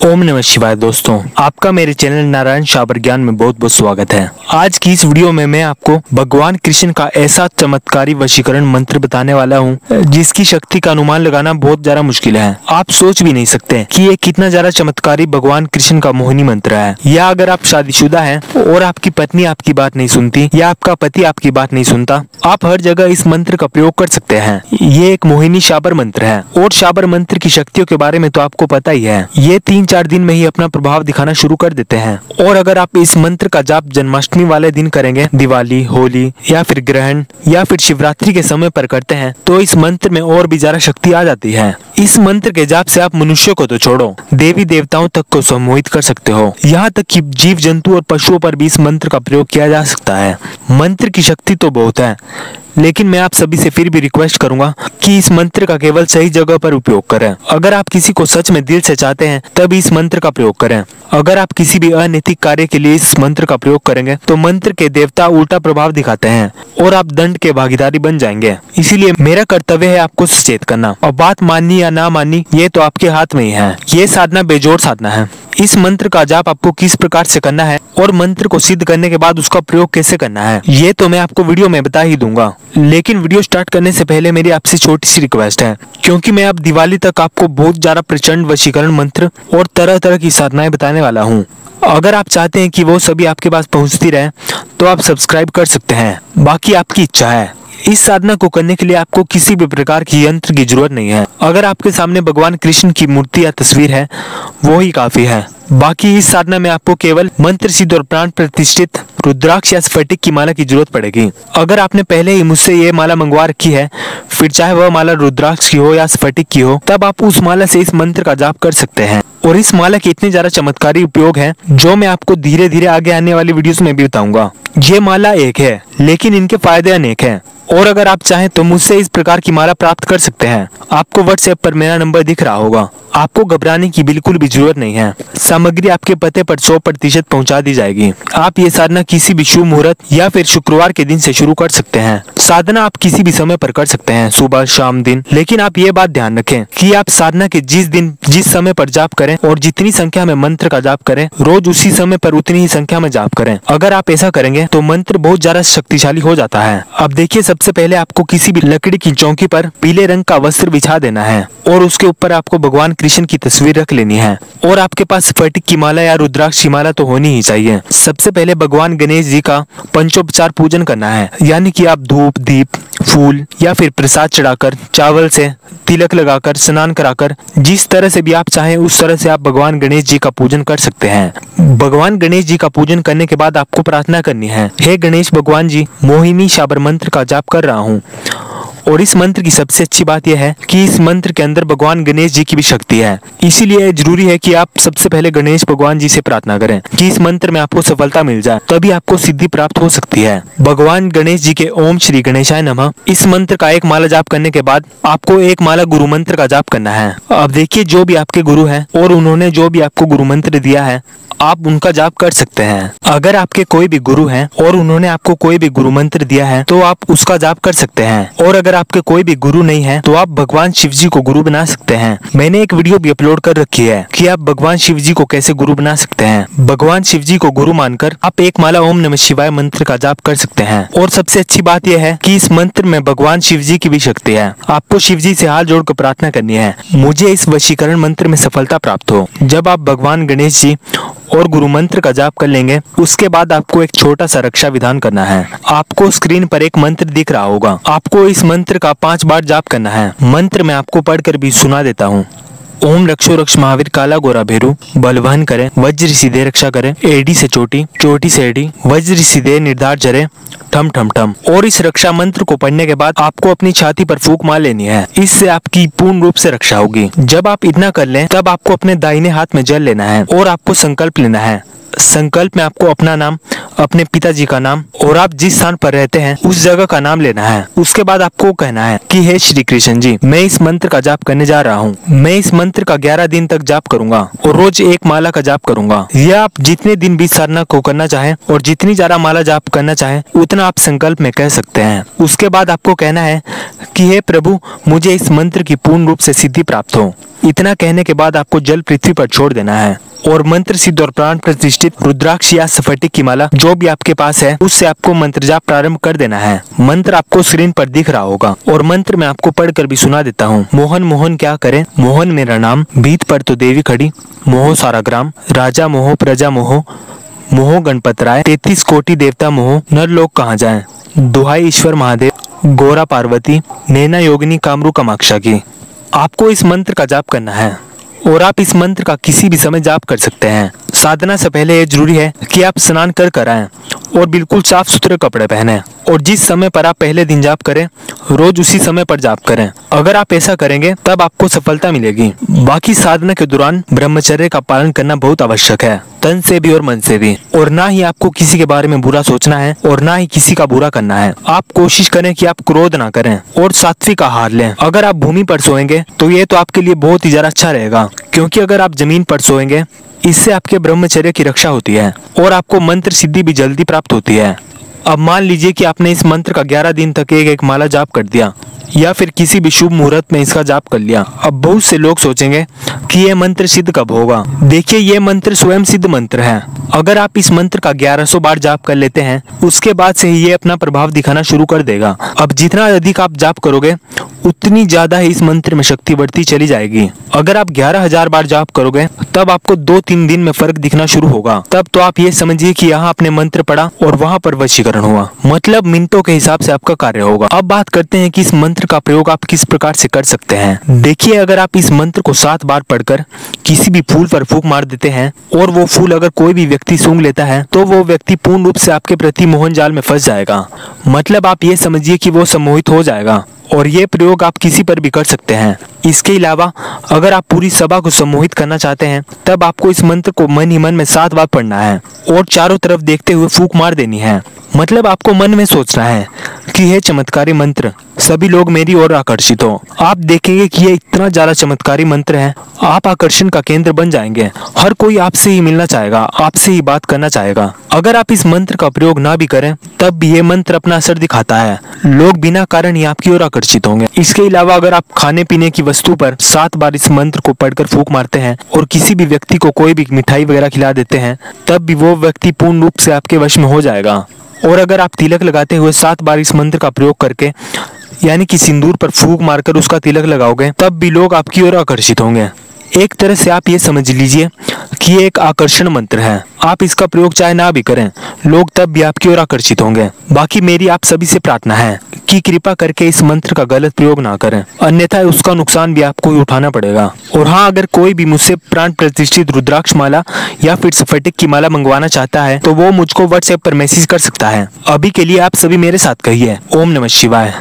ओम नमः शिवाय। दोस्तों, आपका मेरे चैनल नारायण शाबर ज्ञान में बहुत बहुत स्वागत है। आज की इस वीडियो में मैं आपको भगवान कृष्ण का ऐसा चमत्कारी वशीकरण मंत्र बताने वाला हूं जिसकी शक्ति का अनुमान लगाना बहुत ज्यादा मुश्किल है। आप सोच भी नहीं सकते कि ये कितना ज्यादा चमत्कारी भगवान कृष्ण का मोहिनी मंत्र है। या अगर आप शादीशुदा हैं और आपकी पत्नी आपकी बात नहीं सुनती या आपका पति आपकी बात नहीं सुनता, आप हर जगह इस मंत्र का प्रयोग कर सकते हैं। ये एक मोहिनी शाबर मंत्र है और शाबर मंत्र की शक्तियों के बारे में तो आपको पता ही है। ये 3-4 दिन में ही अपना प्रभाव दिखाना शुरू कर देते हैं। और अगर आप इस मंत्र का जाप जन्माष्टमी वाले दिन करेंगे, दिवाली, होली या फिर ग्रहण या फिर शिवरात्रि के समय पर करते हैं, तो इस मंत्र में और भी ज्यादा शक्ति आ जाती है। इस मंत्र के जाप से आप मनुष्य को तो छोड़ो, देवी देवताओं तक को सम्मोहित कर सकते हो। यहाँ तक कि जीव जंतु और पशुओं पर भी इस मंत्र का प्रयोग किया जा सकता है। मंत्र की शक्ति तो बहुत है, लेकिन मैं आप सभी से फिर भी रिक्वेस्ट करूंगा कि इस मंत्र का केवल सही जगह पर उपयोग करें। अगर आप किसी को सच में दिल से चाहते हैं तब इस मंत्र का प्रयोग करें। अगर आप किसी भी अनैतिक कार्य के लिए इस मंत्र का प्रयोग करेंगे तो मंत्र के देवता उल्टा प्रभाव दिखाते हैं और आप दंड के भागीदारी बन जाएंगे। इसीलिए मेरा कर्तव्य है आपको सचेत करना, और बात माननी या ना माननी ये तो आपके हाथ में ही है। ये साधना बेजोड़ साधना है। इस मंत्र का जाप आपको किस प्रकार से करना है और मंत्र को सिद्ध करने के बाद उसका प्रयोग कैसे करना है, ये तो मैं आपको वीडियो में बता ही दूंगा। लेकिन वीडियो स्टार्ट करने से पहले मेरी आपसे छोटी सी रिक्वेस्ट है, क्योंकि मैं अब दिवाली तक आपको बहुत ज्यादा प्रचंड वशीकरण मंत्र और तरह तरह की साधनाएं बताने वाला हूँ। अगर आप चाहते हैं कि वो सभी आपके पास पहुँचती रहे तो आप सब्सक्राइब कर सकते हैं, बाकी आपकी इच्छा है। इस साधना को करने के लिए आपको किसी भी प्रकार की यंत्र की जरूरत नहीं है। अगर आपके सामने भगवान कृष्ण की मूर्ति या तस्वीर है वो ही काफी है। बाकी इस साधना में आपको केवल मंत्र सिद्ध और प्राण प्रतिष्ठित रुद्राक्ष या स्फटिक की माला की जरूरत पड़ेगी। अगर आपने पहले ही मुझसे ये माला मंगवा रखी है, फिर चाहे वह माला रुद्राक्ष की हो या स्फटिक की हो, तब आप उस माला से इस मंत्र का जाप कर सकते हैं। और इस माला के इतने ज्यादा चमत्कारी उपयोग हैं जो मैं आपको धीरे धीरे आगे आने वाली वीडियोस में भी बताऊंगा। ये माला एक है, लेकिन इनके फायदे अनेक हैं। और अगर आप चाहें तो मुझसे इस प्रकार की माला प्राप्त कर सकते हैं। आपको व्हाट्सएप पर मेरा नंबर दिख रहा होगा। आपको घबराने की बिल्कुल भी जरूरत नहीं है। सामग्री आपके पते पर 100% पहुंचा दी जाएगी। आप ये साधना किसी भी शुभ मुहूर्त या फिर शुक्रवार के दिन से शुरू कर सकते हैं। साधना आप किसी भी समय पर कर सकते हैं, सुबह, शाम, दिन। लेकिन आप ये बात ध्यान रखें कि आप साधना के जिस दिन जिस समय पर जाप करें और जितनी संख्या में मंत्र का जाप करें, रोज उसी समय पर उतनी ही संख्या में जाप करें। अगर आप ऐसा करेंगे तो मंत्र बहुत ज्यादा शक्तिशाली हो जाता है। अब देखिए, सबसे पहले आपको किसी भी लकड़ी की चौकी पर पीले रंग का वस्त्र बिछा देना है और उसके ऊपर आपको भगवान कृष्ण की तस्वीर रख लेनी है। और आपके पास स्फटिक की माला या रुद्राक्ष की माला तो होनी ही चाहिए। सबसे पहले भगवान गणेश जी का पंचोपचार पूजन करना है, यानी कि आप धूप, दीप, फूल या फिर प्रसाद चढ़ाकर, चावल से तिलक लगाकर, स्नान कराकर, जिस तरह से भी आप चाहें उस तरह से आप भगवान गणेश जी का पूजन कर सकते हैं। भगवान गणेश जी का पूजन करने के बाद आपको प्रार्थना करनी है, हे गणेश भगवान जी, मोहिनी शाबर मंत्र का जाप कर रहा हूँ। और इस मंत्र की सबसे अच्छी बात यह है कि इस मंत्र के अंदर भगवान गणेश जी की भी शक्ति है। इसीलिए जरूरी है कि आप सबसे पहले गणेश भगवान जी से प्रार्थना करें कि इस मंत्र में आपको सफलता मिल जाए, तभी आपको सिद्धि प्राप्त हो सकती है। भगवान गणेश जी के ओम श्री गणेशाय नमः इस मंत्र का एक माला जाप करने के बाद आपको एक माला गुरु मंत्र का जाप करना है। अब देखिए, जो भी आपके गुरु है और उन्होंने जो भी आपको गुरु मंत्र दिया है, आप उनका जाप कर सकते हैं। अगर आपके कोई भी गुरु हैं और उन्होंने आपको कोई भी गुरु मंत्र दिया है तो आप उसका जाप कर सकते हैं। और अगर आपके कोई भी गुरु नहीं है तो आप भगवान शिव जी को गुरु बना सकते हैं। मैंने एक वीडियो भी अपलोड कर रखी है कि आप भगवान शिव जी को कैसे गुरु बना सकते हैं। भगवान शिव जी को गुरु मानकर आप एक माला ओम नमः शिवाय मंत्र का जाप कर सकते हैं। और सबसे अच्छी बात यह है कि इस मंत्र में भगवान शिव जी की भी शक्ति है। आपको शिव जी से हाथ जोड़कर प्रार्थना करनी है, मुझे इस वशीकरण मंत्र में सफलता प्राप्त हो। जब आप भगवान गणेश जी और गुरु मंत्र का जाप कर लेंगे, उसके बाद आपको एक छोटा सा रक्षा विधान करना है। आपको स्क्रीन पर एक मंत्र दिख रहा होगा, आपको इस मंत्र का 5 बार जाप करना है। मंत्र मैं आपको पढ़कर भी सुना देता हूँ। ओम रक्षो रक्ष महावीर काला गोरा भेरू, बलवान करे, वज्र सीधे रक्षा करे, एडी से चोटी, चोटी से एडी, वज्र सीधे निर्धार जरे, ठम ठम ठम। और इस रक्षा मंत्र को पढ़ने के बाद आपको अपनी छाती पर फूंक मार लेनी है। इससे आपकी पूर्ण रूप से रक्षा होगी। जब आप इतना कर लें तब आपको अपने दाहिने हाथ में जल लेना है और आपको संकल्प लेना है, संकल्प में आपको अपना नाम, अपने पिताजी का नाम और आप जिस स्थान पर रहते हैं उस जगह का नाम लेना है। उसके बाद आपको कहना है कि हे श्री कृष्ण जी, मैं इस मंत्र का जाप करने जा रहा हूँ। मैं इस मंत्र का 11 दिन तक जाप करूंगा और रोज एक माला का जाप करूंगा। यह आप जितने दिन भी साधना को करना चाहें और जितनी ज्यादा माला जाप करना चाहें उतना आप संकल्प में कह सकते हैं। उसके बाद आपको कहना है कि हे प्रभु, मुझे इस मंत्र की पूर्ण रूप से सिद्धि प्राप्त हो। इतना कहने के बाद आपको जल पृथ्वी पर छोड़ देना है और मंत्र सिद्ध और प्राण प्रतिष्ठित रुद्राक्ष या स्फटिक की माला जो भी आपके पास है उससे आपको मंत्र जाप प्रारंभ कर देना है। मंत्र आपको स्क्रीन पर दिख रहा होगा और मंत्र मैं आपको पढ़कर भी सुना देता हूँ। मोहन मोहन क्या करे, मोहन मेरा नाम, भीत पर तो देवी खड़ी, मोह सारा ग्राम, राजा मोह प्रजा मोह, मोह गणपत राय, 33 कोटि देवता मोह, नर लोग कहाँ जाए, दुहाई ईश्वर महादेव, गोरा पार्वती, नैना योगिनी कामरू कामाक्षा की। आपको इस मंत्र का जाप करना है और आप इस मंत्र का किसी भी समय जाप कर सकते हैं। साधना से पहले ये जरूरी है कि आप स्नान कर आएं और बिल्कुल साफ सुथरे कपड़े पहने और जिस समय पर आप पहले दिन जाप करें रोज उसी समय पर जाप करें। अगर आप ऐसा करेंगे तब आपको सफलता मिलेगी। बाकी साधना के दौरान ब्रह्मचर्य का पालन करना बहुत आवश्यक है, तन से भी और मन से भी। और ना ही आपको किसी के बारे में बुरा सोचना है और ना ही किसी का बुरा करना है। आप कोशिश करें कि आप क्रोध ना करें और सात्विक आहार लें। अगर आप भूमि पर सोएंगे तो ये तो आपके लिए बहुत ही ज्यादा अच्छा रहेगा, क्योंकि अगर आप जमीन पर सोएंगे इससे आपके ब्रह्मचर्य की रक्षा होती है और आपको मंत्र सिद्धि भी जल्दी प्राप्त होती है। अब मान लीजिए कि आपने इस मंत्र का 11 दिन तक एक माला जाप कर दिया या फिर किसी भी शुभ मुहूर्त में इसका जाप कर लिया। अब बहुत से लोग सोचेंगे कि यह मंत्र सिद्ध कब होगा। देखिए, यह मंत्र स्वयं सिद्ध मंत्र है। अगर आप इस मंत्र का 1100 बार जाप कर लेते हैं उसके बाद से ही ये अपना प्रभाव दिखाना शुरू कर देगा। अब जितना अधिक आप जाप करोगे उतनी ज्यादा ही इस मंत्र में शक्ति बढ़ती चली जाएगी। अगर आप 11,000 बार जाप करोगे तब आपको 2-3 दिन में फर्क दिखना शुरू होगा। तब तो आप ये समझिए कि यहाँ आपने मंत्र पढ़ा और वहाँ पर वशीकरण हुआ, मतलब मिनटों के हिसाब से आपका कार्य होगा। अब बात करते हैं कि इस मंत्र का प्रयोग आप किस प्रकार से कर सकते हैं। देखिए, अगर आप इस मंत्र को 7 बार पढ़कर किसी भी फूल पर फूंक मार देते हैं और वो फूल अगर कोई भी व्यक्ति सूंघ लेता है तो वो व्यक्ति पूर्ण रूप से आपके प्रति मोहन जाल में फंस जाएगा। मतलब आप ये समझिए कि वो सम्मोहित हो जाएगा। और ये प्रयोग आप किसी पर भी कर सकते हैं। इसके अलावा अगर आप पूरी सभा को सम्मोहित करना चाहते हैं तब आपको इस मंत्र को मन ही मन में 7 बार पढ़ना है और चारों तरफ देखते हुए फूंक मार देनी है। मतलब आपको मन में सोचना है कि यह चमत्कारी मंत्र सभी लोग मेरी ओर आकर्षित हो। आप देखेंगे कि ये इतना ज्यादा चमत्कारी मंत्र है, आप आकर्षण का केंद्र बन जाएंगे। हर कोई आपसे ही मिलना चाहेगा, आपसे ही बात करना चाहेगा। अगर आप इस मंत्र का प्रयोग ना भी करें तब भी ये मंत्र अपना असर दिखाता है। लोग बिना कारण ही आपकी ओर आकर्षित होंगे। इसके अलावा अगर आप खाने पीने की वस्तु पर 7 बार इस मंत्र को पढ़कर फूंक मारते हैं और किसी भी व्यक्ति को कोई भी मिठाई वगैरह खिला देते हैं तब भी वो व्यक्ति पूर्ण रूप से आपके वश में हो जाएगा। और अगर आप तिलक लगाते हुए 7 बार इस मंत्र का प्रयोग करके यानी कि सिंदूर पर फूंक मारकर उसका तिलक लगाओगे तब भी लोग आपकी ओर आकर्षित होंगे। एक तरह से आप ये समझ लीजिए कि ये एक आकर्षण मंत्र है। आप इसका प्रयोग चाहे ना भी करें, लोग तब भी आपकी ओर आकर्षित होंगे। बाकी मेरी आप सभी से प्रार्थना है कि कृपा करके इस मंत्र का गलत प्रयोग ना करें, अन्यथा उसका नुकसान भी आपको ही उठाना पड़ेगा। और हाँ, अगर कोई भी मुझसे प्राण प्रतिष्ठित रुद्राक्ष माला या फिर स्फटिक की माला मंगवाना चाहता है तो वो मुझको व्हाट्सएप पर मैसेज कर सकता है। अभी के लिए आप सभी मेरे साथ कहिए, ओम नमः शिवाय।